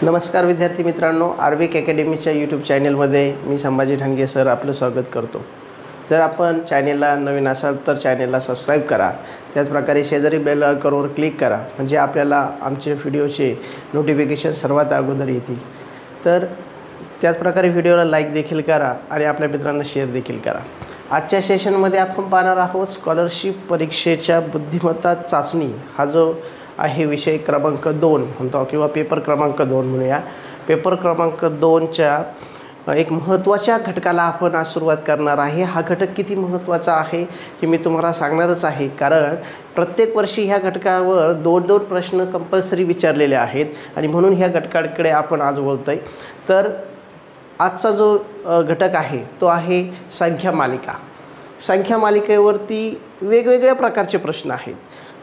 नमस्कार विद्यार्थी मित्रांनो, आर्विक अकॅडमीच्या यूट्यूब चॅनलमध्ये मी संभाजी ठाणगे सर आपलं स्वागत करतो। जर आपण चॅनलला नवीन असाल तर चॅनलला सबस्क्राईब करा। त्याचप्रकारे शेजारी बेल आयकॉनवर क्लिक करा, म्हणजे आपल्याला आमचे व्हिडिओचे नोटिफिकेशन सर्वात अगोदर येतील। तर त्याचप्रकारे व्हिडिओला लाईक देखील करा आणि आपल्या मित्रांना शेअर देखील करा। आजच्या सेशनमध्ये आपण पाहणार आहोत स्कॉलरशिप परीक्षेच्या बुद्धिमत्ता चाचणी हा जो आहे विषय क्रमांक 2 म्हणतो किंवा पेपर क्रमांक 2 म्हणूया। पेपर क्रमांक 2च्या एक महत्त्वाच्या घटकाला आपण आज सुरुवात करणार आहे। हा घटक किती महत्त्वाचा आहे हे मी तुम्हाला सांगणारच आहे, कारण प्रत्येक वर्षी ह्या घटकावर 2-2 प्रश्न कंपल्सरी विचारलेले आहेत आणि म्हणून ह्या घटकाकडे आपण आज बोलतोय। तर आजचा जो घटक आहे तो आहे संख्या मालिका। संख्या मालिकेवरती वेगवेगळ्या प्रकारचे प्रश्न आहेत।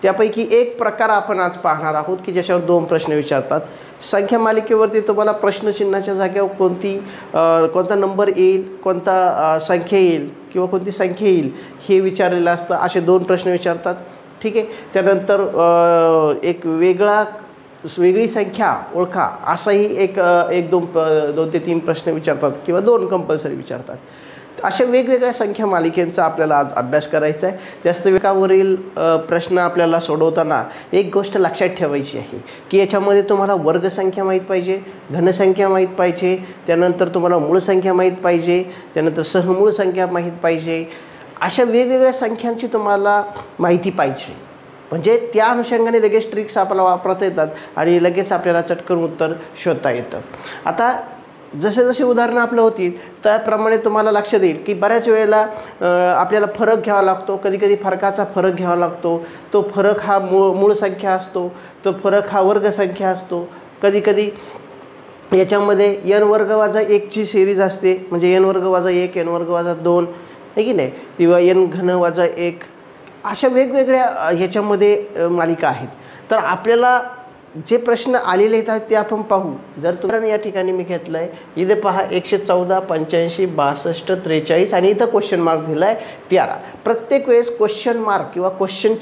त्यापैकी एक प्रकार आपण आज पाहणार आहोत की ज्याच्यावर 2 प्रश्न विचारतात। संख्या मालिकेवरती तुम्हाला प्रश्नचिन्हाच्या जागेवर कोणता नंबर येईल, कोणता संख्या येईल किंवा कोणती संख्या येईल हे विचारलेलं असतं। असे 2 प्रश्न विचारतात, ठीक आहे। त्यानंतर एक वेगळी संख्या ओळखा असाही एक 2 ते 3 प्रश्न विचारतात किंवा 2 कंपल्सरी विचारतात। अशा वेगवेगळ्या संख्या मालिकेंचा आपल्याला आज अभ्यास करायचा आहे। जास्त वेळावरील प्रश्न आपल्याला सोडवताना एक गोष्ट लक्षात ठेवायची आहे की याच्यामध्ये तुम्हाला वर्गसंख्या माहीत पाहिजे, घनसंख्या माहीत पाहिजे, त्यानंतर तुम्हाला मूळ संख्या माहीत पाहिजे, त्यानंतर सहमूळ संख्या माहीत पाहिजे। अशा वेगवेगळ्या संख्यांची तुम्हाला माहिती पाहिजे, म्हणजे त्या अनुषंगाने लगेच ट्रिक्स आपल्याला वापरता येतात आणि लगेच आपल्याला चटकन उत्तर शोधता येतं। आता जसे जसे उदाहरणं आपलं होतील त्याप्रमाणे तुम्हाला लक्षात येईल की बऱ्याच वेळेला आपल्याला फरक घ्यावा लागतो। कधीकधी फरकाचा फरक घ्यावा लागतो। तो फरक हा मूळ संख्या असतो, तो फरक हा वर्गसंख्या असतो। कधीकधी याच्यामध्ये n वर्ग वजा 1 ची सिरीज असते, म्हणजे n वर्ग वजा 1, n वर्ग वजा 2 आहे की नाही, किंवा n घन वजा 1। अशा वेगवेगळ्या ह्याच्यामध्ये मालिका आहेत। तर आपल्याला जे प्रश्न आलेले आहेत ते आपण पाहू। जर तुम्हाला या ठिकाणी मी घेतलं आहे, इथे पहा 114, 85, 62, 43 आणि इथं क्वेश्चन मार्क दिला आहे 13। प्रत्येक वेळेस क्वेश्चन मार्क किंवा क्वेश्चन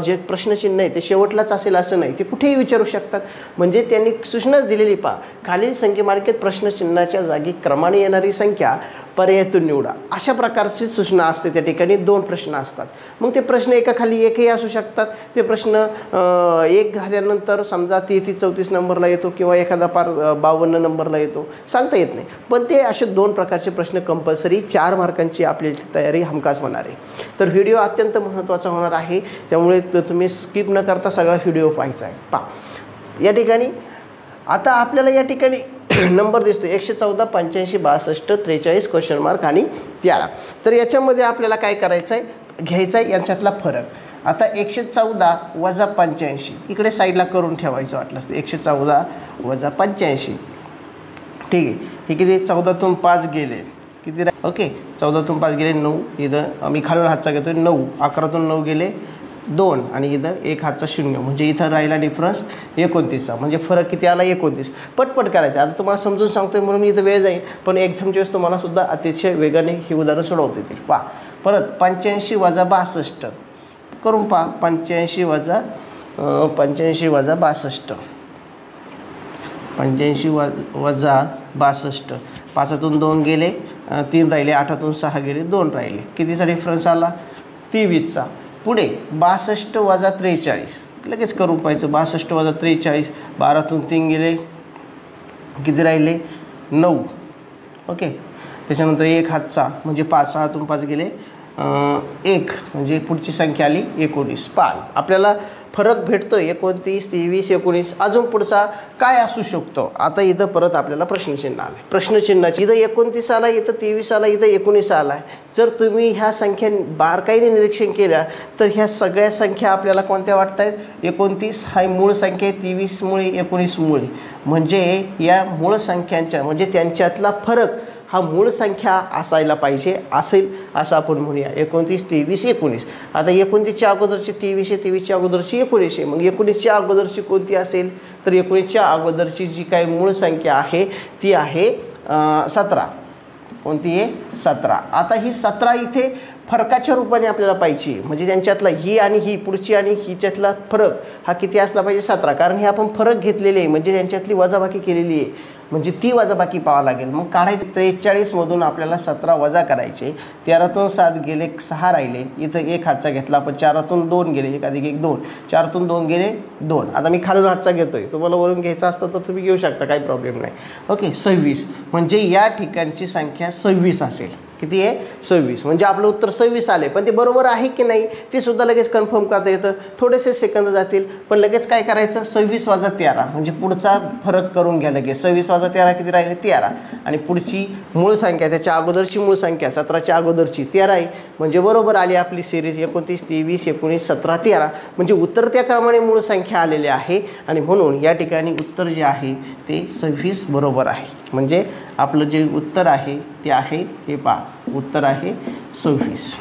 जे प्रश्नचिन्ह आहे ते शेवटलाच असेल असं नाही, ते कुठेही विचारू शकतात। म्हणजे त्यांनी सूचनाच दिलेली पहा, खालील संख्येमालिकेत प्रश्नचिन्हाच्या जागी क्रमाने येणारी संख्या पर्यायातून निवडा। अशा प्रकारची सूचना असते। त्या ठिकाणी 2 प्रश्न असतात। मग ते प्रश्न एकाखाली एकही असू शकतात। ते प्रश्न 1 झाल्यानंतर समजा 33-34 नंबरला येतो किंवा एखादा 52 नंबरला येतो, सांगता येत नाही। पण ते असे 2 प्रकारचे प्रश्न कंपल्सरी 4 मार्कांची आपली तयारी हमखास होणार आहे। तर व्हिडिओ अत्यंत महत्त्वाचा होणार आहे, त्यामुळे तुम्ही स्किप न करता सगळा व्हिडिओ पाहायचा आहे। पहा या ठिकाणी आता आपल्याला या ठिकाणी नंबर दिसतो 114, 85, 62, 43 क्वेश्चन मार्क आणि 13। तर याच्यामध्ये आपल्याला काय करायचं आहे, घ्यायचा आहे यांच्यातला फरक। आता 114 वजा 85 इकडे साईडला करून ठेवायचं वाटलं असतं। 114 वजा 85, ठीक आहे। हे किती, 14तून 5 गेले, किती ओके 14तून 5 गेले 9, इथं मी खालून हातचा घेतो 9, 11तून 9 गेले 2 आणि इथं 1 हातचा 0, म्हणजे इथं राहिला डिफरन्स 29चा, म्हणजे फरक किती आला 29। पटपट करायचं। आता तुम्हाला समजून सांगतोय म्हणून मी इथं वेळ जाईल, पण एक्झामच्या वेळेस तुम्हाला सुद्धा अतिशय वेगाने ही उदाहरणं सोडवता येतील। पहा परत 85 वजा 62 करून पहा, 85 वजा 62, 85 वजा 62, 5तून 2 गेले 3 राहिले, 8तून 6 गेले 2 राहिले, कितीचा डिफरन्स आला 23चा। पुढे 62 वजा 43 लगेच करून पाहायचं, 62 वजा 43, 12तून 3 गेले, किती राहिले 9, ओके। त्याच्यानंतर 1 हातचा म्हणजे 5, 6तून 5 गेले 1, म्हणजे पुढची संख्या आली 19। आपल्याला फरक भेटतो 29, 23, 19। अजून पुढचा काय असू शकतो, आता इथं परत आपल्याला प्रश्नचिन्ह आलं आहे। प्रश्नचिन्हाची इथं 29 आला, इथं 23 आला, इथं 19 आला आहे। जर तुम्ही ह्या संख्या बारकाईने निरीक्षण केल्या तर ह्या सगळ्या संख्या आपल्याला कोणत्या वाटत आहेत, 29 हा मूळ संख्या आहे, 23 मुळे 19 मुळे, म्हणजे या मूळ संख्यांच्या म्हणजे त्यांच्यातला फरक हा मूळ संख्या असायला पाहिजे, असेल असं आपण म्हणूया। 29, 23, 19। आता 29च्या अगोदरची 23 आहे, 23च्या अगोदरची 19 आहे, मग 19च्या अगोदरची कोणती असेल तर 19च्या अगोदरची जी काही मूळ संख्या आहे ती आहे 17। कोणती आहे 17। आता ही 17 इथे फरकाच्या रूपाने आपल्याला पाहिजे, म्हणजे त्यांच्यातला ही आणि ही पुढची आणि हिच्यातला फरक हा किती असला पाहिजे 17, कारण हे आपण फरक घेतलेले आहे म्हणजे त्यांच्यातली वजाबाकी केलेली आहे, म्हणजे ती वजाबाकी पाहावं लागेल. मग काढायचं 43मधून आपल्याला 17 वजा करायचे. 13तून 7 गेले, 6 राहिले. इथं 1 हातचा घेतला आपण, 4तून 2 गेले, 1 अधिक 1 2, 4तून 2 गेले 2. आता मी खालून हातचा घेतोय, तुम्हाला वरून घ्यायचा असतं तर तुम्ही घेऊ शकता, काही प्रॉब्लेम नाही. ओके 26 म्हणजे या ठिकाणची संख्या 26 असेल. किती आहे 26, म्हणजे आपलं उत्तर 26 आले. पण ते बरोबर आहे की नाही ते सुद्धा लगेच कन्फर्म करता येतं, थोडेसे सेकंद जातील पण लगेच काय करायचं 26 वजा 13 म्हणजे पुढचा फरक करून घ्या लगेच. 26 वजा 13 किती राहिले 13, आणि पुढची मूळ संख्या त्याच्या अगोदरची मूळ संख्या 17च्या अगोदरची 13 आहे, म्हणजे बरोबर आली आपली सिरीज 29 23 19 17 13, म्हणजे उत्तर त्या क्रमाने मूळ संख्या आलेली आहे आणि म्हणून या ठिकाणी उत्तर जे आहे ते 26 बरोबर आहे. म्हणजे आपलं जे उत्तर आहे ते आहे हे पहा, उत्तर आहे 26.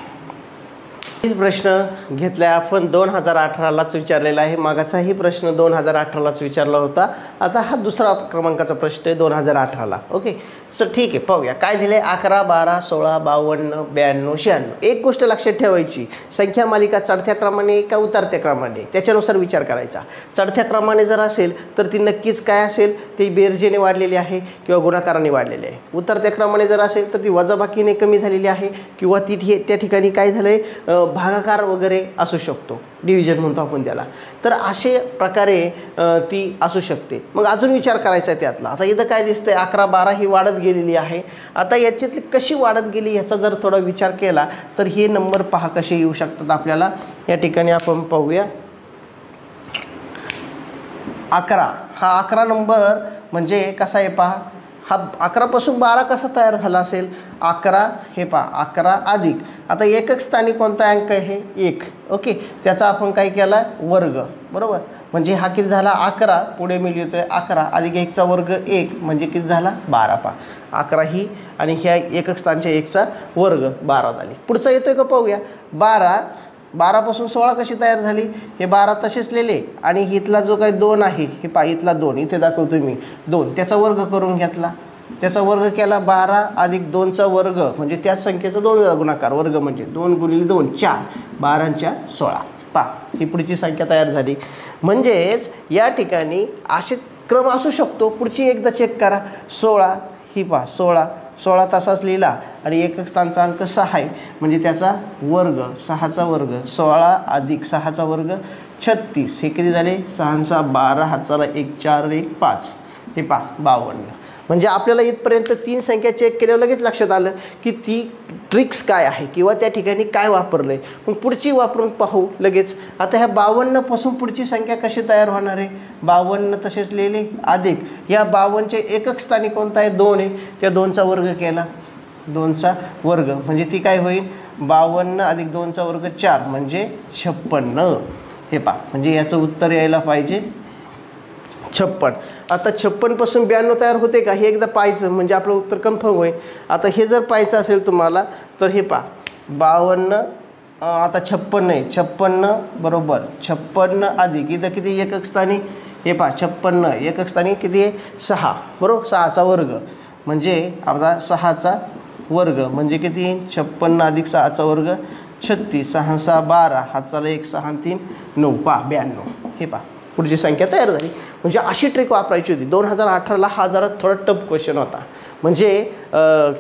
प्रश्न घेतला आपण 2018लाच विचारलेला आहे. मागाचाही प्रश्न 2018लाच विचारला होता. आता हा दुसरा क्रमांकाचा प्रश्न आहे 2018ला. ओके सर ठीक आहे, पाहूया काय दिले. 11 12 16 52 92 96. एक गोष्ट लक्षात ठेवायची, संख्या मालिका चढत्या क्रमाने का उतरत्या क्रमाने त्याच्यानुसार विचार करायचा. चढत्या क्रमाने जर असेल तर ती नक्कीच काय असेल, ती बेरजेने वाढलेली आहे किंवा गुणाकाराने वाढलेली आहे. उतरत्या क्रमाने जर असेल तर ती वजाबाकीने कमी झालेली आहे किंवा ती त्या ठिकाणी काय झालं आहे भागाकार वगैरे असू शकतो, डिव्हिजन म्हणतो आपण त्याला. तर असे प्रकारे ती असू शकते. मग अजून विचार करायचा आहे त्यातला. आता इथं काय दिसतंय 11 12 ही वाढत गेलेली आहे. आता याच्यातली कशी वाढत गेली ह्याचा जर थोडा विचार केला तर हे नंबर पहा कसे येऊ शकतात आपल्याला. या ठिकाणी आपण पाहूया 11 हा 11 नंबर म्हणजे कसा आहे पहा, हा 11 पासून 12 कसा तयार झाला असेल. 11 हे पहा 11 अधिक, आता एकक स्थानी कोणता अंक आहे 1. ओके त्याचा आपण काय केला वर्ग, बरोबर. म्हणजे हा किती झाला 11, पुढे मी लिहितोय 11 अधिक 1चा वर्ग 1 म्हणजे किती झाला 12. पहा 11 ही आणि ह्या एकक स्थानच्या 1चा वर्ग 12 झाली. पुढचा येतोय का पाहूया. 12 पासून 16 कशी तयार झाली, हे 12 तसेच लिहिले आणि इथला जो काही 2 आहे हे पहा इथला 2 इथे दाखवतोय मी 2, त्याचा वर्ग करून घेतला, त्याचा वर्ग केला 12 अधिक 2चा वर्ग म्हणजे त्याच संख्येचा 2 गुणाकार, वर्ग म्हणजे 2 गुणिले 2 4, 12 16. पहा ही पुढची संख्या तयार झाली. म्हणजेच या ठिकाणी असे क्रम असू शकतो. पुढची एकदा चेक करा. 16 ही पहा 16 तसाच लिहिला आणि एकक स्थानचा अंक 6 आहे म्हणजे त्याचा वर्ग 6चा वर्ग 16 अधिक 6चा वर्ग 36. हे किती झाले 6 6 12, हाताला 1 4 1 5, हे पहा 52. म्हणजे आपल्याला इथपर्यंत 3 संख्या चेक केल्यावर लगेच लक्षात आलं की ती ट्रिक्स काय आहे किंवा त्या ठिकाणी काय वापरलं आहे. मग पुढची वापरून पाहू लगेच. आता ह्या 52 पासून पुढची संख्या कशी तयार होणार आहे. 52 तसेच लिहिले अधिक या 52चे एकक स्थानी कोणता आहे 2 आहे, त्या 2चा वर्ग केला, 2चा वर्ग म्हणजे ती काय होईल 52 अधिक 2चा वर्ग 4 म्हणजे 56. हे पहा म्हणजे याचं उत्तर यायला पाहिजे 56. आता 56 पासून 92 तयार होते का हे एकदा पाहायचं म्हणजे आपलं उत्तर कन्फर्म होईल. आता हे जर पाहायचं असेल तुम्हाला तर हे पहा 52 आता 56 आहे, 56 बरोबर 56 अधिक इथं किती एकक स्थानी हे पहा 56 एकक स्थानी किती आहे 6, बरोबर 6चा वर्ग म्हणजे आपला 6चा वर्ग म्हणजे किती 56 अधिक 6चा वर्ग 36, 6 6 12, हाताला 1 6 3 9, पहा 92. हे पहा पुढची संख्या तयार झाली. म्हणजे अशी ट्रिक वापरायची होती. 2018ला हा जरा थोडा टफ क्वेश्चन होता. म्हणजे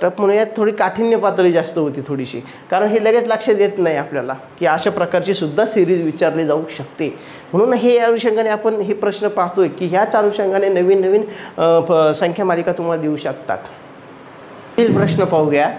टफ म्हणूयात थोडी काठिण्य पातळी जास्त होती थोडीशी, कारण हे लगेच लक्षात येत नाही आपल्याला की अशा प्रकारची सुद्धा सिरीज विचारली जाऊ शकते. म्हणून हे अनुषंगाने आपण हे प्रश्न पाहतोय की ह्याच अनुषंगाने नवीन नवीन संख्या मालिका तुम्हाला देऊ शकतात. हे प्रश्न पाहूया.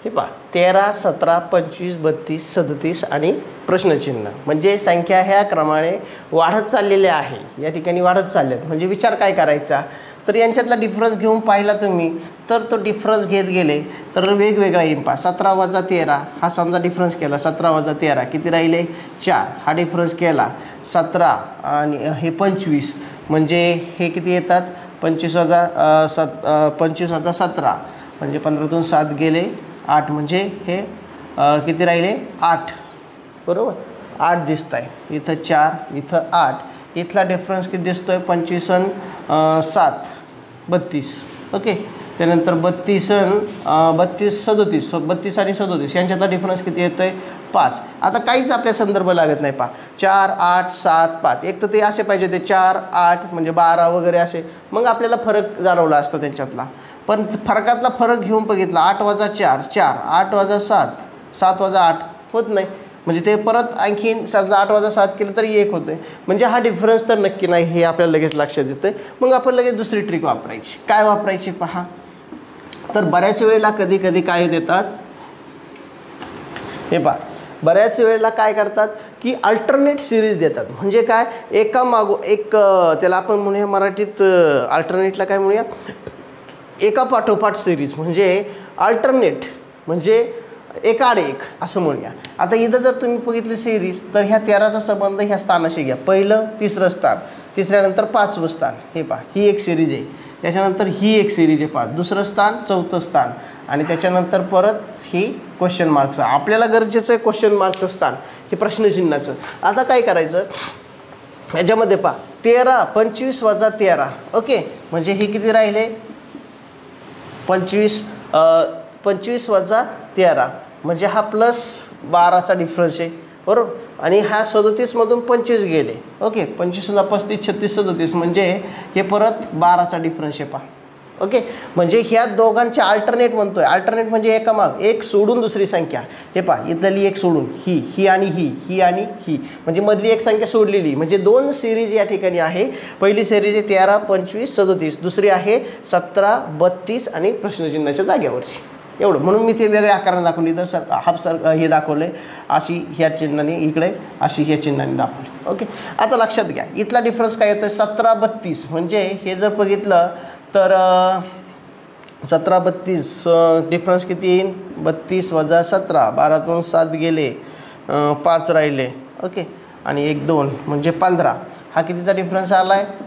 हे पहा 13 17 25 32 37 आणि प्रश्नचिन्ह. म्हणजे संख्या ह्या क्रमाने वाढत चाललेल्या आहे, या ठिकाणी वाढत चालल्यात. म्हणजे विचार काय करायचा तर यांच्यातला डिफरन्स घेऊन पाहिला तुम्ही तर तो डिफरन्स घेत गेले तर वेगवेगळा येईल. पहा 17 वजा 13 हा समजा डिफरन्स केला, 17 वजा 13 किती राहिले 4. हा डिफरन्स केला 17 आणि हे 25 म्हणजे हे किती येतात 25 वजा 17 म्हणजे 15तून 7 गेले 8 म्हणजे हे किती राहिले 8, बरोबर 8 दिसत आहे. इथं 4 इथं 8, इथला डिफरन्स किती दिसतो आहे 25 आणि 7 32. ओके त्यानंतर 32 37 32 आणि 37 यांच्यातला डिफरन्स किती येतो आहे 5. आता काहीच आपल्या संदर्भ लागत नाही पहा 4 8 7 5. एक तर ते असे पाहिजे ते 4 8 म्हणजे 12 वगैरे असे, मग आपल्याला फरक जाणवला असता त्यांच्यातला. पण फरकातला फरक घेऊन बघितला 8 वजा 4 4 8 वजा 7 7 वजा 8 होत नाही, म्हणजे ते परत आणखीन समजा 8 वजा 7 केलं तरी 1 होतं आहे, म्हणजे हा डिफरन्स तर नक्की नाही हे आपल्याला लगेच लक्षात येतं आहे. मग आपण लगेच दुसरी ट्रिक वापरायची. काय वापरायची पहा, तर बऱ्याच वेळेला कधी कधी काय देतात हे पहा, बऱ्याच वेळेला काय करतात की अल्टरनेट सिरीज देतात. म्हणजे काय एका मागो एक, त्याला आपण म्हणूया मराठीत अल्टरनेटला काय म्हणूया एका पाठोपाठ सिरीज, म्हणजे अल्टरनेट म्हणजे एकाआड एक असं म्हणूया. आता इथं जर तुम्ही बघितली सिरीज तर ह्या 13चा संबंध ह्या स्थानाशी घ्या. पहिलं 3रं स्थान, तिसऱ्यानंतर 5वं स्थान, हे पहा ही एक सिरीज आहे. त्याच्यानंतर ही एक सिरीज आहे पहा, 2रं स्थान 4थं स्थान, आणि त्याच्यानंतर परत ही क्वेश्चन मार्कचं. आपल्याला गरजेचं आहे क्वेश्चन मार्कचं स्थान हे प्रश्नचिन्हाचं. आता काय करायचं याच्यामध्ये पहा 13 25 वजा 13, ओके, म्हणजे हे किती राहिले 25 25 वजा 13 म्हणजे हा प्लस 12चा डिफरन्स आहे बरोबर. आणि ह्या 37मधून 25 गेले, ओके, 25 35 36 37 म्हणजे हे परत 12चा डिफरन्स आहे पहा, ओके. म्हणजे ह्या दोघांचे अल्टरनेट म्हणतोय. अल्टरनेट म्हणजे एका माग एक सोडून दुसरी संख्या. हे पहा इथली एक सोडून ही आणि ही आणि ही, म्हणजे मधली एक संख्या सोडलेली. म्हणजे 2 सिरीज या ठिकाणी आहे. पहिली सिरीज आहे 13 25 37, दुसरी आहे 17 32 आणि प्रश्नचिन्हाच्या जागेवरची. एवढं म्हणून मी ते वेगळ्या आकाराने दाखवली. तर हे दाखवलं आहे अशी ह्या चिन्हाने, इकडे अशी ह्या चिन्हाने दाखवली, ओके. आता लक्षात घ्या इथला डिफरन्स काय येतो 17 32, म्हणजे हे जर बघितलं तर 17 32 डिफरन्स किती येईल 32 वजा 17, 12तून 7 गेले, 5 राहिले, ओके, आणि 1 2 म्हणजे 15. हा कितीचा डिफरन्स आला आहे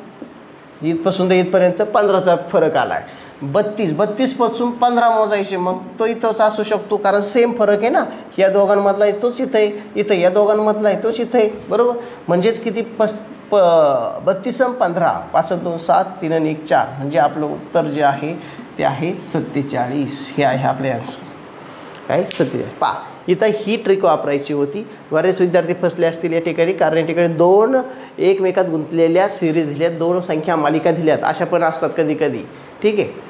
इथपासून तर इथपर्यंत 15चा फरक आला आहे. 32 पासून 15 मोजायचे, मग तो इथंच असू शकतो कारण सेम फरक आहे ना. या दोघांमधला आहे तोच इथं आहे, इथं या दोघांमधला आहे तोच इथं आहे बरोबर. म्हणजेच किती 32 आणि 15 5 2 7 3 आणि 1 4, म्हणजे आपलं उत्तर जे आहे ते आहे 47. हे आहे आपले आन्सर काय 47. पहा इथं ही ट्रिक वापरायची होती. बरेच विद्यार्थी फसले असतील या ठिकाणी, कारण या ठिकाणी 2 एकमेकात गुंतलेल्या सिरीज दिल्यात, 2 संख्या मालिका दिल्यात, अशा पण असतात कधी कधी, ठीक आहे.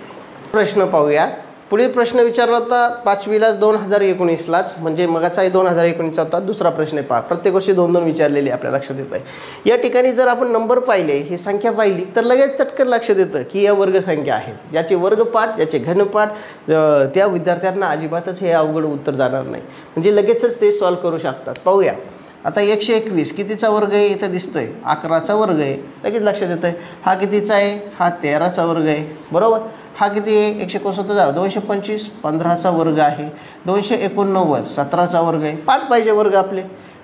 प्रश्न पाहूया. पुढील प्रश्न विचारला होता 5वीलाच 2019लाच, म्हणजे मगाचा 2019चा होता. दुसरा प्रश्न आहे पहा, प्रत्येक गोष्टी 2-2 विचारलेली आपल्या लक्षात येत आहे. या ठिकाणी जर आपण नंबर पाहिले, ही संख्या पाहिली तर लगेच चटकन लक्षात येतं की या वर्गसंख्या आहेत. ज्याचे वर्गपाठ ज्याचे घनपाठ त्या विद्यार्थ्यांना अजिबातच हे अवघड उत्तर जाणार नाही, म्हणजे लगेचच ते सॉल्व करू शकतात. पाहूया आता 121 कितीचा वर्ग आहे इथं दिसतोय 11चा वर्ग आहे, लगेच लक्षात येतं आहे. हा कितीचा आहे हा 13चा वर्ग आहे बरोबर. हा किती आहे 169 225 15चा वर्ग आहे. 289 17चा वर्ग आहे. पाठ पाहिजे वर्ग आपले,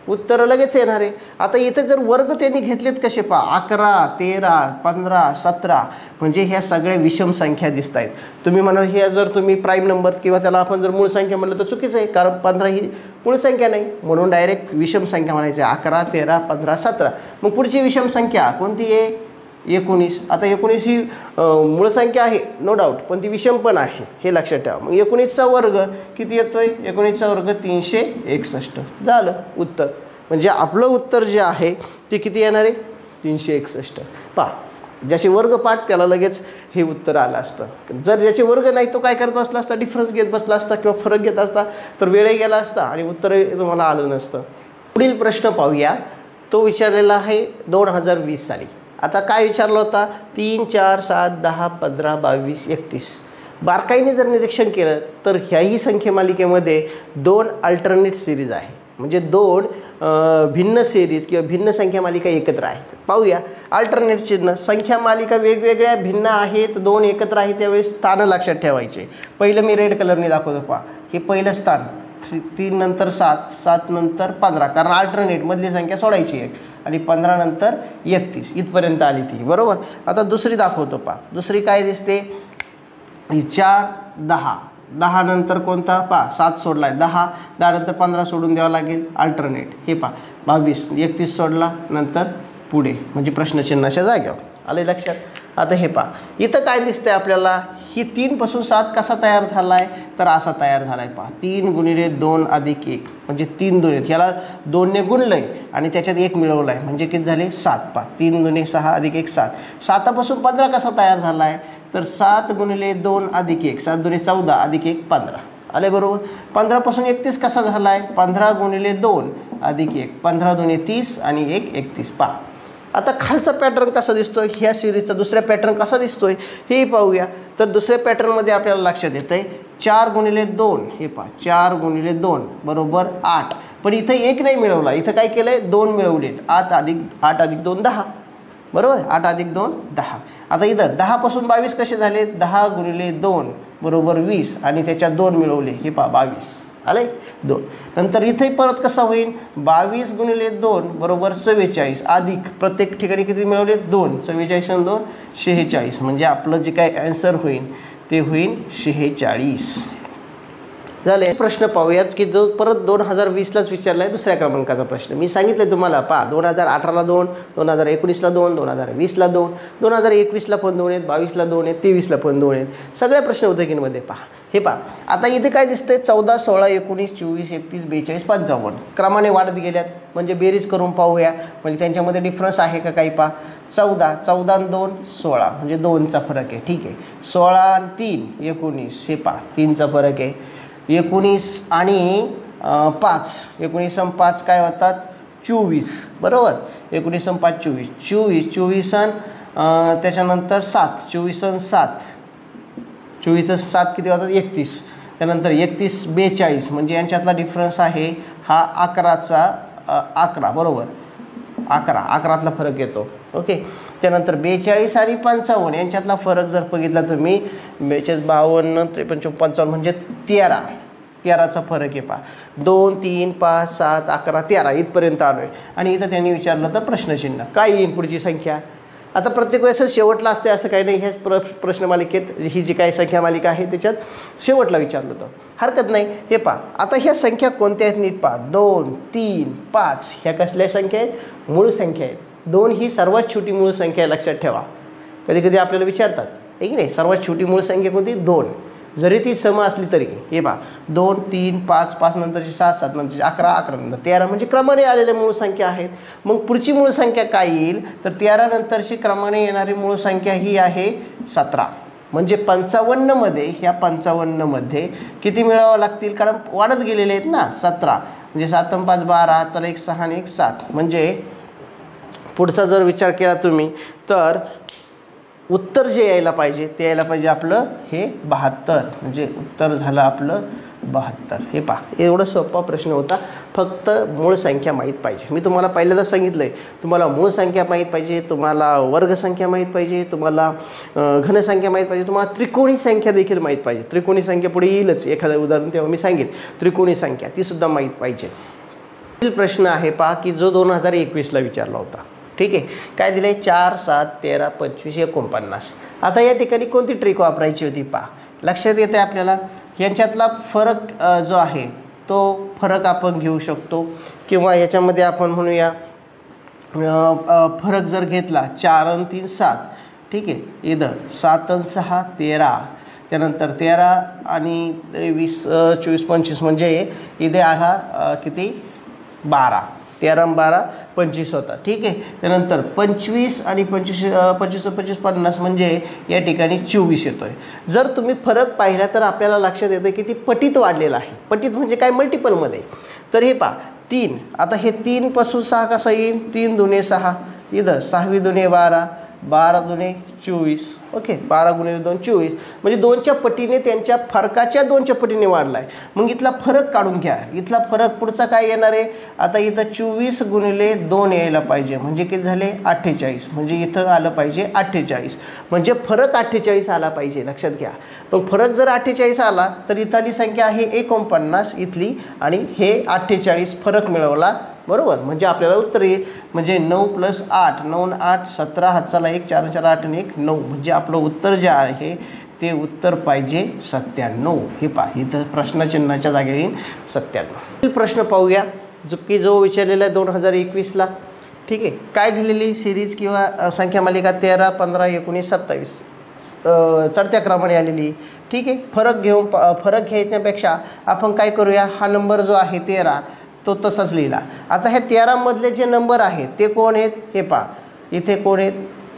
उत्तर लगेच येणार आहे. आता इथं जर वर्ग त्यांनी घेतलेत कसे पहा 11 13 15 17, म्हणजे ह्या सगळ्या विषम संख्या दिसत आहेत. तुम्ही म्हणाल हे जर तुम्ही प्राईम नंबर किंवा त्याला आपण जर मूळ संख्या म्हणलं तर चुकीचं आहे, कारण 15 ही मूळ संख्या नाही, म्हणून डायरेक्ट विषम संख्या म्हणायची 11 13 15 17. मग पुढची विषम संख्या कोणती आहे 19. आता 19 ही मूळ संख्या आहे नो डाऊट, पण ती विषम पण आहे हे लक्षात ठेवा. मग 19चा वर्ग किती येतोय 19चा वर्ग 361 झालं उत्तर. म्हणजे आपलं उत्तर जे आहे ते किती येणार आहे 361. पहा ज्याचे वर्गपाठ त्याला लगेच हे उत्तर आलं असतं. जर ज्याचे वर्ग नाही तो काय करत बसला असता डिफरन्स घेत बसला असता किंवा फरक घेत असता तर वेळही गेला असता आणि उत्तर तुम्हाला आलं नसतं. पुढील प्रश्न पाहूया. तो विचारलेला आहे 2020 साली. आता काय विचारलं होता 3 4 7 10 15 22 31. बारकाईने जर निरीक्षण केलं तर ह्याही संख्येमालिकेमध्ये 2 अल्टरनेट सिरीज आहे, म्हणजे 2 भिन्न सिरीज किंवा भिन्न संख्या मालिका एकत्र आहेत. पाहूया अल्टरनेट चिन्ह. संख्या मालिका वेगवेगळ्या भिन्न आहेत, 2 एकत्र आहेत, त्यावेळेस स्थानं लक्षात ठेवायचे. पहिलं मी रेड कलरने दाखवतो पहा, हे पहिलं स्थान 3 नंतर 7 7 नंतर 15, कारण अल्टरनेट मधली संख्या सोडायची आहे, आणि 15 नंतर 31 इथपर्यंत आली ती बरोबर. आता दुसरी दाखवतो पहा, दुसरी काय दिसते 4 10 10 नंतर कोणता पहा 7 सोडला आहे, 10 नंतर 15 सोडून द्यावं लागेल अल्टरनेट. हे पहा 22 31 सोडला नंतर पुढे, म्हणजे प्रश्नचिन्हाच्या जागेवर आले लक्षात. आता हे पहा इथं काय दिसतंय आपल्याला ही 3 पासून 7 कसा तयार झाला आहे तर असा तयार झाला आहे पहा 3 गुणिले 2 अधिक 1 म्हणजे 3 2 आहेत याला 2 ने गुणलं आहे आणि त्याच्यात 1 मिळवलं आहे म्हणजे किती झाले 7 पहा 3 दुणे 6 अधिक 1 7 7पासून 15 कसा तयार झाला आहे तर 7 गुणिले 2 अधिक 1 7 दुणे 14 अधिक 1 15 आले बरोबर 15 पासून 31 कसा झाला आहे 15 गुणिले 2 अधिक 1 15 दुणे 30 आणि 1 31 पहा आता खालचा पॅटर्न कसा दिसतोय ह्या सिरीजचा दुसरा पॅटर्न कसा दिसतोय हे पाहूया तर दुसऱ्या पॅटर्नमध्ये आपल्याला लक्षात येतंय 4 गुणिले 2 हे पहा 4 गुणिले 2 बरोबर 8 पण इथं 1 नाही मिळवला इथं काय केलंय 2 मिळवलेत 8 अधिक 2 10 बरोबर 8 अधिक 2 10 आता इथं 10 पासून 22 कसे झाले 10 गुणिले 2 बरोबर 20 आणि त्याच्यात 2 मिळवले हे पहा 22 आले 2 नंतर इथे परत कसा होईल 22 गुणिले 2 बरोबर 44 अधिक प्रत्येक ठिकाणी किती मिळवले 2 44 आणि 2 46 म्हणजे आपलं जे काय आन्सर होईल ते होईल 46 झाले प्रश्न पाहूयाच की जो परत 2020लाच विचारला आहे दुसऱ्या क्रमांकाचा प्रश्न मी सांगितलं तुम्हाला पहा 2018ला 2 2019ला 2 2020ला 2 2021ला पण 2 आहेत 22ला 2 आहेत 23ला पण 2 आहेत सगळ्या प्रश्न उद्योगींमध्ये पहा हे पहा आता इथे काय दिसतंय 14 16 19 24 31 42 55 क्रमाने वाढत गेल्यात म्हणजे बेरीज करून पाहूया म्हणजे त्यांच्यामध्ये डिफरन्स आहे का काही पहा 14 आणि 2 16 म्हणजे 2चा फरक आहे ठीक आहे 16 आणि 3 19 हे पहा 3चा फरक आहे 19 आणि 5 19 आणि 5 काय होतात 24 बरोबर 19 आणि 5 24 24 आणि त्याच्यानंतर 7 24 आणि 7 24 आणि 7 किती होतात 31 त्यानंतर 31 42 म्हणजे यांच्यातला डिफरन्स आहे हा 11चा 11 बरोबर 11तला फरक येतो ओके त्यानंतर 42 आणि 55 यांच्यातला फरक जर बघितला तुम्ही 42 52 53 55 म्हणजे 13चा फरक आहे पहा 2 3 5 7 11 13 इथपर्यंत आलो आहे आणि इथं त्यांनी विचारलं तर प्रश्नचिन्ह काय येईल पुढची संख्या आता प्रत्येक वेळेस शेवटला असते असं काही नाही ह्या प्रश्न मालिकेत ही जी काही संख्या मालिका आहे त्याच्यात शेवटला विचारलं होतं हरकत नाही हे पहा आता ह्या संख्या कोणत्या आहेत नीट पहा 2 3 5 ह्या कसल्या संख्या आहेत मूळ संख्या आहेत 2 ही सर्वात छोटी मूळ संख्या आहे लक्षात ठेवा कधी कधी आपल्याला विचारतात आहे की नाही सर्वात छोटी मूळ संख्या कोणती 2 जरी ती सम असली तरी हे पहा 2 3 5 5 नंतरची 7 7 नंतरची 11 11 नंतर 13 म्हणजे क्रमाने आलेल्या मूळ संख्या आहेत मग पुढची मूळ संख्या काय येईल तर 13 नंतरची क्रमाने येणारी मूळ संख्या ही आहे 17 म्हणजे 55 मध्ये ह्या 55 मध्ये किती मिळवावं लागतील कारण वाढत गेलेले आहेत ना 17 म्हणजे 7 आणि 5 12 चला 1 6 आणि 1 7 म्हणजे पुढचा जर विचार केला तुम्ही तर उत्तर जे यायला पाहिजे ते यायला पाहिजे आपलं हे 72 म्हणजे उत्तर झालं आपलं 72 हे पहा एवढा सोपा प्रश्न होता फक्त मूळ संख्या माहीत पाहिजे मी तुम्हाला पहिल्यांदाच सांगितलं आहे तुम्हाला मूळ संख्या माहीत पाहिजे तुम्हाला वर्गसंख्या माहीत पाहिजे तुम्हाला घनसंख्या माहीत पाहिजे तुम्हाला त्रिकोणी संख्या देखील माहीत पाहिजे त्रिकोणी संख्या पुढे येईलच एखादं उदाहरण तेव्हा मी सांगेन त्रिकोणी संख्या तीसुद्धा माहीत पाहिजे पुढील प्रश्न आहे पहा की जो 2021ला विचारला होता ठीक आहे काय दिलं आहे 4 7 13 25 49 आता या ठिकाणी कोणती ट्रिक वापरायची होती पहा लक्षात येते आपल्याला यांच्यातला फरक जो आहे तो फरक आपण घेऊ शकतो किंवा याच्यामध्ये आपण म्हणूया फरक जर घेतला 4 आणि 3 7 ठीक आहे इथं 7 आणि 6 13 त्यानंतर 13 आणि 20 24 25 म्हणजे इथे आला किती 12 13 आणि 12 25 होता ठीक आहे त्यानंतर 25 आणि 25 25 50 म्हणजे या ठिकाणी 24 येतोय जर तुम्ही फरक पाहिला तर आपल्याला लक्षात येतं की ती पटीत वाढलेला आहे पटीत म्हणजे काय मल्टिपलमध्ये तर हे पहा 3 आता हे 3 पासून 6 कसा येईल 3 दुणे 6 इथं 6 दुणे 12 12 दुणे 24 ओके 12 गुणिले 2 24 म्हणजे 2च्या पटीने त्यांच्या फरकाच्या 2च्या पटीने वाढला आहे मग इथला फरक काढून घ्या इथला फरक पुढचा काय येणार आहे आता इथं 24 गुणिले 2 यायला पाहिजे म्हणजे किती झाले 48 म्हणजे इथं आलं पाहिजे 48 म्हणजे फरक 48 आला पाहिजे लक्षात घ्या पण फरक जर 48 आला तर इथली संख्या आहे 49 इथली आणि हे 48 फरक मिळवला बरोबर म्हणजे आपल्याला उत्तर येईल म्हणजे 9 + 8 9 8 17 हाताला 1 4 4 8 आणि 1 9 म्हणजे आपलं उत्तर जे आहे ते उत्तर पाहिजे 97 हे पहा इथं प्रश्नचिन्हाच्या जागी येईल 97 प्रश्न पाहूया जो विचारलेला आहे 2021ला ठीक आहे काय दिलेली सिरीज किंवा संख्या मालिका 13 15 19 27 चढत्या क्रमाने आलेली. ठीक आहे, फरक घेण्यापेक्षा आपण काय करूया, हा नंबर जो आहे 13 तो तसाच लिहिला. आता ह्या 13 मधले जे नंबर आहेत ते कोण आहेत, हे पहा इथे कोण आहेत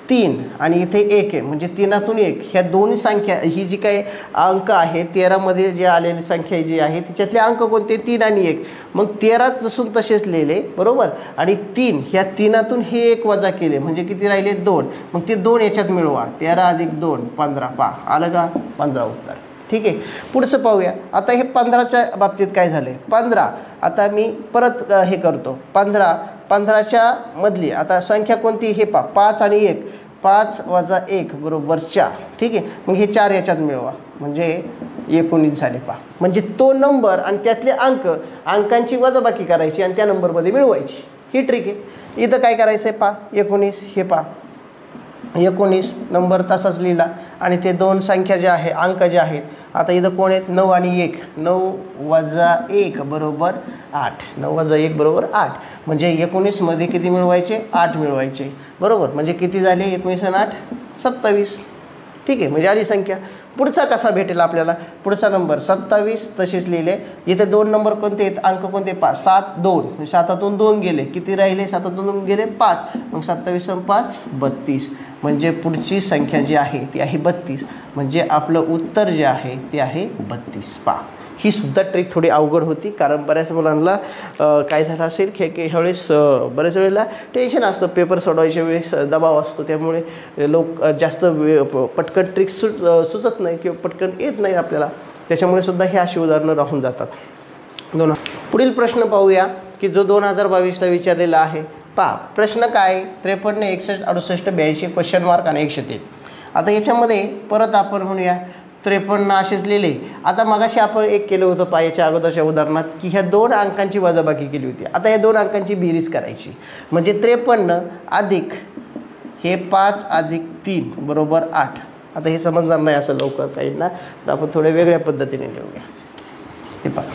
3 आणि इथे 1 आहे, म्हणजे 3तून 1 ह्या दोन्ही संख्या, ही जी काही अंक आहे 13 मध्ये जे आलेली संख्या जी आहे तिच्यातले अंक कोणते 3 आणि 1. मग 13 जसून तसेच लिहिले बरोबर, आणि 3 ह्या 3तून हे 1 वजा केले म्हणजे किती राहिले 2. मग ते 2 याच्यात मिळवा, 13 + 2 15. पहा आलं का 15 उत्तर. ठीक आहे, पुढचं पाहूया. आता हे 15च्या बाबतीत काय झालं 15. आता मी परत हे करतो 15च्या मधली आता संख्या कोणती, हे पहा 5 आणि 1. 5 + 1 = 4. ठीक आहे, मग हे 4 याच्यात मिळवा म्हणजे 19 झाले. पहा म्हणजे तो नंबर आणि त्यातले अंकांची वजाबाकी करायची आणि त्या नंबरमध्ये मिळवायची, ही ट्रिक आहे. इथं काय करायचं आहे पहा 19, हे पहा 19 नंबर तसाच लिहिला आणि ते दोन संख्या ज्या आहे अंक जे आहेत आता इथं कोण आहेत 9 आणि 1. 9 - 1 = 8. 9 - 1 = 8. म्हणजे 19 मध्ये किती मिळवायचे 8 मिळवायचे बरोबर. म्हणजे किती झाले 19 आणि 8 27. ठीक आहे, म्हणजे आली संख्या. पुढचा कसा भेटेल आपल्याला, पुढचा नंबर 27 तसेच लिहिले. इथे 2 नंबर कोणते आहेत, अंक कोणते 5 7 2 म्हणजे 7तून 2 गेले, किती राहिले 7तून 2 गेले 5. मग 27 आणि 5 32. म्हणजे पुढची संख्या जी आहे ती आहे 32. म्हणजे आपलं उत्तर जे आहे ते आहे 32. पहा ही सुद्धा ट्रिक थोडी अवघड होती, कारण बऱ्याच मुलांना काय झालं असेल की ह्यावेळेस बऱ्याच वेळेला टेन्शन असतं, पेपर सोडवायच्या वेळेस दबाव असतो, त्यामुळे लोक जास्त पटकन ट्रिक सुचत नाही किंवा पटकन येत नाही आपल्याला, त्याच्यामुळे सुद्धा हे अशी उदाहरणं राहून जातात. पुढील प्रश्न पाहूया की जो 2022ला विचारलेला आहे. पहा प्रश्न काय 53 61 68 82 क्वेश्चन मार्क आणि 103. आता याच्यामध्ये परत आपण म्हणूया 53 असेच लिहिले. आता मगाशी आपण एक केलं होतं पहा याच्या अगोदरच्या उदाहरणात की ह्या 2 अंकांची वजाबाकी केली होती. आता या 2 अंकांची बेरीज करायची म्हणजे 53 अधिक हे 5 अधिक 3 = 8. आता हे समजणार नाही असं लवकर काही ना, तर आपण थोड्या वेगळ्या पद्धतीने लिहूया. हे पहा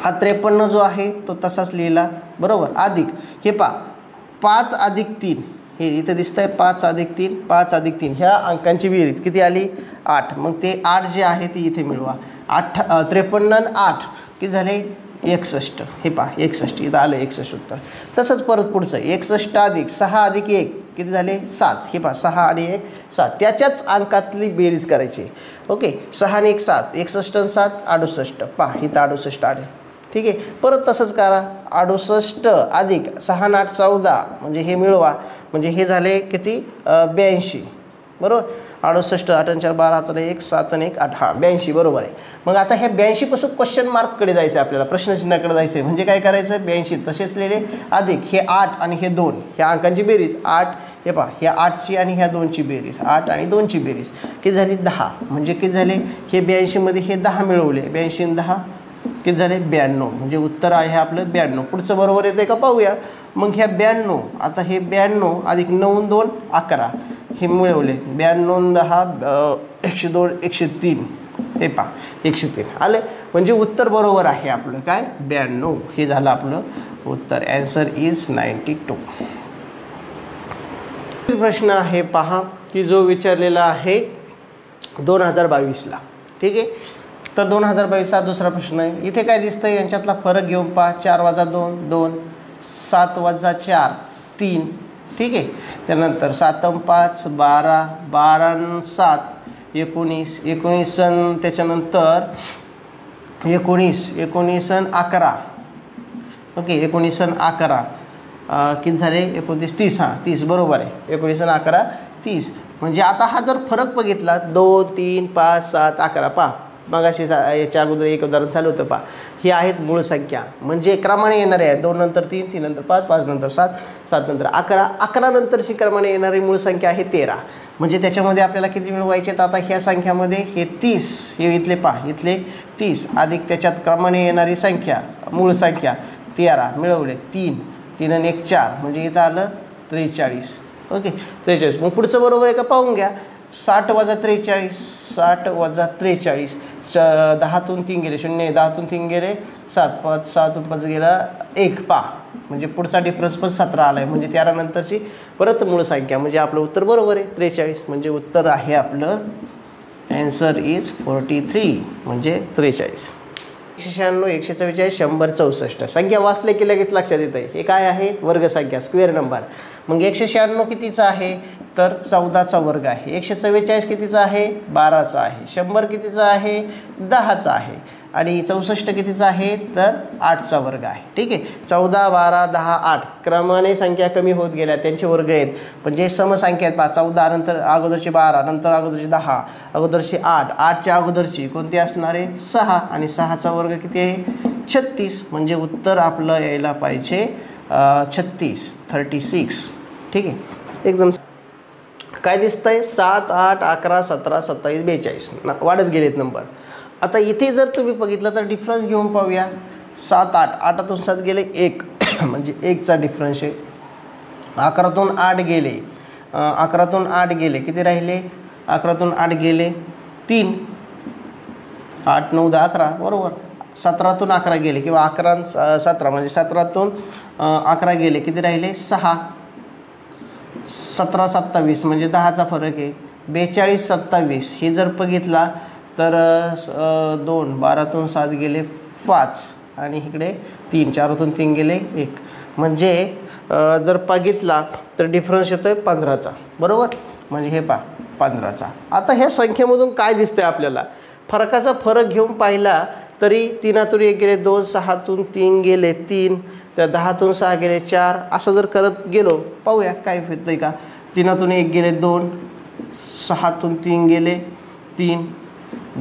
हा 53 जो आहे तो तसाच लिहिला बरोबर, अधिक हे पहा 5 अधिक 3 हे इथं दिसतं आहे 5 अधिक 3 5 अधिक 3 ह्या अंकांची बेरीज किती आली 8. मग ते 8 जे आहे ते इथे मिळवा. 53 आणि 8 किती झाले 61. हे पहा 61 इथं आलं 61 उत्तर. तसंच परत पुढचं 61 अधिक 6 अधिक 1 किती झाले 7. हे पहा 6 आणि 1 7. त्याच्याच अंकातली बेरीज करायची. ओके 6 आणि 1 7 61 आणि 7 68. पहा इथं 68 आले. ठीक आहे, परत तसंच करा 68 अधिक 6 आणि 8 14 म्हणजे हे मिळवा म्हणजे हे झाले किती 82 बरोबर. 68 8 आणि 4 12 1 7 आणि 1 8 हा 82 बरोबर आहे. मग आता ह्या 82 पासून क्वेश्चन मार्ककडे जायचं आहे आपल्याला, प्रश्नचिन्हाकडे जायचं आहे. म्हणजे काय करायचं 82 तसेच लिहिले अधिक हे 8 आणि हे 2 ह्या अंकांची बेरीज 8. हे पहा ह्या 8ची आणि ह्या 2ची बेरीज 8 आणि 2ची बेरीज किती झाली 10. म्हणजे किती झाले हे 82 मध्ये हे 10 मिळवले 82 आणि 10 किती झाले 92. म्हणजे उत्तर आहे आपलं 92. पुढचं बरोबर येतं का पाहूया. मग ह्या 92 आता हे 92 अधिक 9 2 11 हे मिळवले 92 10 102 103. ते पहा 103 आले म्हणजे उत्तर बरोबर आहे आपलं काय 92. हे झालं आपलं उत्तर. Answer is 92. प्रश्न आहे पहा की जो विचारलेला आहे 2022ला. ठीक आहे, तर 2022चा दुसरा प्रश्न आहे. इथे काय दिसतं यांच्यातला फरक घेऊन पहा 4 - 2 2 7 - 4 3. ठीक आहे, त्यानंतर 7 आणि 5 12 12 आणि 7 19 19 आणि त्याच्यानंतर 19 19 आणि 11. ओके 19 आणि 11 किती झाले 29 30. हां 30 बरोबर आहे. 19 आणि 11 30. म्हणजे आता हा जर फरक बघितला 2 3 5 7 11 पहा मगाशी याच्या अगोदर एक उदाहरण चालू होतं पहा. ही आहेत मूळ संख्या म्हणजे क्रमाने येणारे आहेत 2 नंतर 3 3 नंतर 5 5 नंतर 7 7 नंतर 11 11 नंतरची क्रमाने येणारी मूळ संख्या आहे 13. म्हणजे त्याच्यामध्ये आपल्याला किती मिळवायचे तर आता ह्या संख्यामध्ये हे 30 हे इथले पहा इथले 30 अधिक त्याच्यात क्रमाने येणारी संख्या मूळ संख्या 13 मिळवले 3 3 आणि 1 4 म्हणजे इथं आलं 43. ओके 43. मग पुढचं बरोबर आहे का पाहून घ्या 60 - 43 60 - 43 10तून 3 गेले 0 10तून 3 गेले 7 5 6तून 5 गेला 1 पहा म्हणजे पुढचा डिफरन्स पण 17 आला आहे, म्हणजे 13 नंतरची परत मूळ संख्या, म्हणजे आपलं उत्तर बरोबर आहे 43. म्हणजे उत्तर आहे आपलं ॲन्सर इज 43 म्हणजे 43. 196, 144, 100, 64 संख्या वाचले की लगेच लक्षात येत आहे हे काय आहे, वर्गसंख्या, स्क्वेअर नंबर. मग 196 कितीचा आहे तर 14चा वर्ग आहे. 144 कितीचा आहे 12चा आहे. 100 कितीचा आहे 10चा आहे. आणि 64 कितीचा आहे तर 8चा वर्ग आहे. ठीक आहे, 14, 12, 10, 8 क्रमाने संख्या कमी होत गेल्या, त्यांचे वर्ग आहेत. पण जे समसंख्या आहेत 14 नंतर अगोदरची 12, नंतर अगोदरची 10, अगोदरची 8, 8च्या अगोदरची कोणती असणार आहे 6 आणि 6चा वर्ग किती आहे 36. म्हणजे उत्तर आपलं यायला पाहिजे 36, 36. ठीक आहे, एकदम काय दिसतंय 7, 8, 11, 17, 27, 42 वाढत गेलेत नंबर. आता इथे जर तुम्ही बघितलं तर डिफरन्स घेऊन पाहूया. 7, 8, 8तून 7 गेले 1 म्हणजे 1चा डिफरन्स आहे. 11तून 8 गेले, 11तून 8 गेले किती राहिले 11तून 8 गेले 3, 8, 9, 10, 11 बरोबर. 17तून 11 गेले किंवा 11, 17 म्हणजे 17तून 11 गेले किती राहिले 6, 17, 27 म्हणजे 10चा फरक आहे. 42, 27 हे जर बघितला तर 2, 12तून 7 गेले 5 आणि इकडे 3, 4तून 3 गेले 1 म्हणजे जर बघितला तर डिफरन्स येतोय 15चा बरोबर. म्हणजे हे पहा 15चा. आता ह्या संख्येमधून काय दिसतंय आपल्याला, फरकाचा फरक घेऊन पाहिला तरी 3तून 1 गेले 2, 6तून 3 गेले 3, त्या 10तून 6 गेले 4, असं जर करत गेलो पाहूया काय होतंय का. 3तून 1 गेले 2, 6तून 3 गेले 3,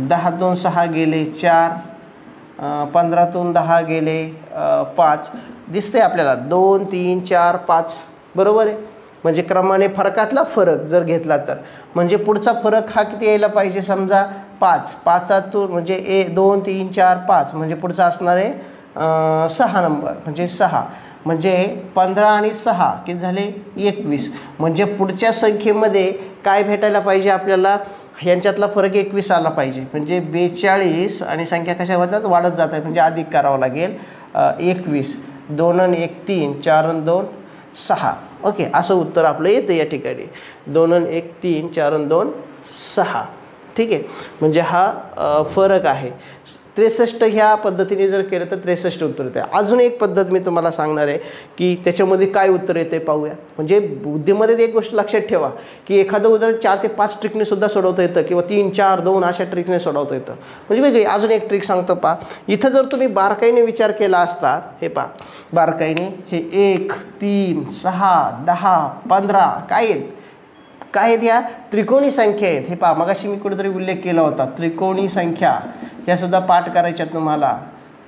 10तून 6 गेले 4, 15तून 10 गेले 5 दिसते आपल्याला 2, 3, 4, 5 बरोबर आहे. म्हणजे क्रमाने फरकातला फरक जर घेतला तर म्हणजे पुढचा फरक हा किती यायला पाहिजे समजा 5, 5तून म्हणजे 2, 3, 4, 5 म्हणजे पुढचा असणार आहे 6 नंबर म्हणजे 6 म्हणजे 15 आणि 6 किती झाले 21. म्हणजे पुढच्या संख्येमध्ये काय भेटायला पाहिजे आपल्याला, ह्यांच्यातला फरक 21 आला पाहिजे. म्हणजे 42 आणि संख्या कशा होतात वाढत जात आहे म्हणजे अधिक करावं लागेल 21. 2 आणि 1 3, 4 आणि 2 6. ओके, असं उत्तर आपलं येतं या ठिकाणी. 2 आणि 1 3, 4 आणि 2 6. ठीक आहे, म्हणजे हा फरक आहे. 63 ह्या पद्धतीने जर केलं तर 63 उत्तर येते. अजून एक पद्धत मी तुम्हाला सांगणार आहे की त्याच्यामध्ये काय उत्तर येते पाहूया. म्हणजे बुद्धीमध्ये एक गोष्ट लक्षात ठेवा की एखादं उदाहरण 4 ते 5 ट्रिकने सुद्धा सोडवता येतं किंवा 3, 4, 2 अशा ट्रिकने सोडवता येतं. म्हणजे वेगळी अजून एक ट्रिक सांगतो पहा. इथं जर तुम्ही बारकाईने विचार केला असता, हे पहा बारकाईने हे 1, 3, 6, 10, 15 काय आहेत काय आहेत ह्या त्रिकोणी संख्या आहेत. हे पहा मगाशी मी कुठेतरी उल्लेख केला होता त्रिकोणी संख्या, ह्यासुद्धा पाठ करायच्या तुम्हाला.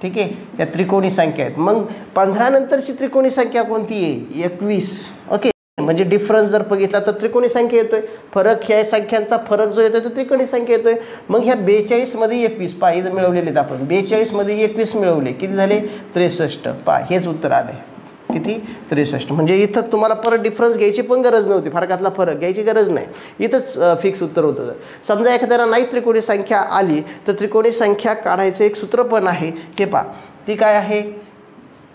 ठीक आहे, या त्रिकोणी संख्या आहेत. मग 15 नंतरची त्रिकोणी संख्या कोणती आहे 21. ओके, म्हणजे डिफरन्स जर बघितला तर त्रिकोणी संख्या येतोय. फरक ह्या संख्यांचा फरक जो येतोय तो त्रिकोणी संख्या येतोय. मग ह्या 42 मध्ये 21 पहा इथं मिळवलेले आहेत आपण. 42 मध्ये 21 मिळवले किती झाले 63. पहा हेच उत्तर आले किती 63. म्हणजे इथं तुम्हाला परत डिफरन्स घ्यायची पण गरज नव्हती, फरकातला फरक घ्यायची गरज नाही, इथंच फिक्स उत्तर होतं. समजा एखाद्याला नाही त्रिकोणी संख्या आली तर त्रिकोणी संख्या काढायचं एक सूत्र पण आहे. हे पहा ती काय आहे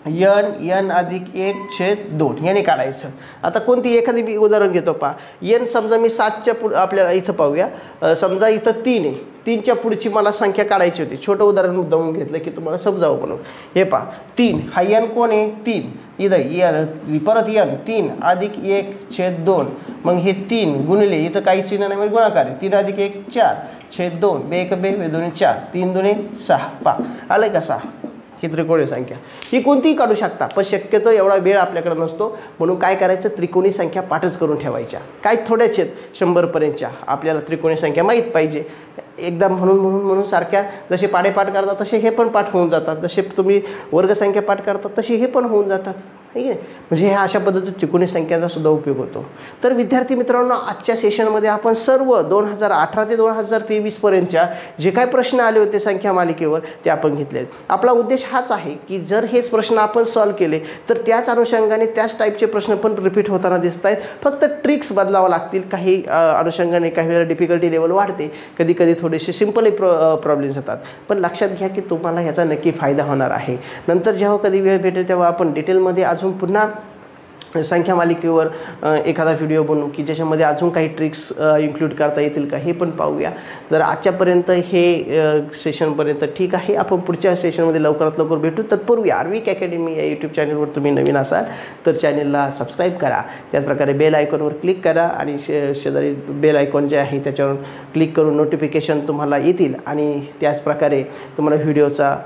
n अधिक 1/2 याने काढायचं. आता कोणती एखादी मी उदाहरण घेतो पहा. n समजा मी 7च्या पुढं आपल्याला इथं पाहूया. समजा इथं 3 आहे, 3च्या पुढची मला संख्या काढायची होती. छोटं उदाहरण मुद्दामून घेतलं की तुम्हाला समजावं म्हणून. हे पहा 3 हा n कोण आहे 3, इथं परत n 3 अधिक 1/2. मग हे 3 गुणिले इथं काही चिन्ह नाही म्हणजे गुणाकार आहे 3 अधिक 1 4/2 2 2 4 3 2 6. पहा आलं का 6. ही त्रिकोणी संख्या ही कोणतीही काढू शकता, पण शक्यतो एवढा वेळ आपल्याकडे नसतो. म्हणून काय करायचं त्रिकोणी संख्या पाठच करून ठेवायच्या. काय थोड्याच आहेत 100पर्यंतच्या आपल्याला त्रिकोणी संख्या माहीत पाहिजे. एकदा म्हणून सारख्या जसे पाढेपाठ करतात तसे हे पण पाठ होऊन जातात. जसे तुम्ही वर्गसंख्या पाठ करतात तसे हे पण होऊन जातात. ठीक आहे, म्हणजे ह्या अशा पद्धतीने त्रिकोणी संख्याचा सुद्धा उपयोग होतो. तर विद्यार्थी मित्रांनो आजच्या सेशनमध्ये आपण सर्व 2018 ते 2023 पर्यंतच्या जे काही प्रश्न आले होते संख्या मालिकेवर ते आपण घेतले. आपला उद्देश हाच आहे की जर हेच प्रश्न आपण सॉल्व केले तर त्याच अनुषंगाने त्याच टाईपचे प्रश्न पण रिपीट होताना दिसत आहेत. फक्त ट्रिक्स बदलावं लागतील. काही अनुषंगाने काही वेळेला डिफिकल्टी लेवल वाढते, कधी कधी थोडी थोडेसे सिम्पल प्रॉब्लेम्स येतात, पण लक्षात घ्या की तुम्हाला ह्याचा नक्की फायदा होणार आहे. नंतर जेव्हा कधी वेळ भेटेल तेव्हा आपण डिटेलमध्ये अजून पुन्हा संख्या मालिकेवर एखादा व्हिडिओ बनवू की ज्याच्यामध्ये अजून काही ट्रिक्स इन्क्लूड करता येतील का हे पण पाहूया. जर आजच्यापर्यंत हे सेशनपर्यंत ठीक आहे. आपण पुढच्या सेशनमध्ये लवकरात लवकर भेटू. तत्पूर्वी आर्विक अकॅडमी या यूट्यूब चॅनलवर तुम्ही नवीन असाल तर चॅनलला सबस्क्राईब करा. त्याचप्रकारे बेल आयकॉनवर क्लिक करा आणि शेजारी बेल आयकॉन जे आहे त्याच्यावर क्लिक करून नोटिफिकेशन तुम्हाला येतील आणि त्याचप्रकारे तुम्हाला व्हिडिओचा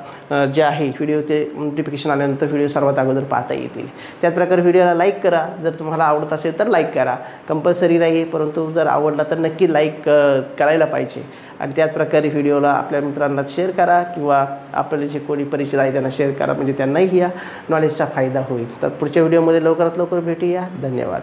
जे आहे व्हिडिओ ते नोटिफिकेशन आल्यानंतर व्हिडिओ सर्वात अगोदर पाहता येतील. त्याचप्रकारे व्हिडिओला लाईक करा. जर तुम्हाला आवडत असेल तर लाईक करा. कंपल्सरी नाही आहे, परंतु जर आवडला तर नक्की लाईक करायला पाहिजे. आणि त्याचप्रकारे व्हिडिओला आपल्या मित्रांना शेअर करा किंवा आपले जे कोणी परिचित आहे त्यांना शेअर करा, म्हणजे त्यांनाही या नॉलेजचा फायदा होईल. तर पुढच्या व्हिडिओमध्ये लवकरात लवकर भेटूया. धन्यवाद.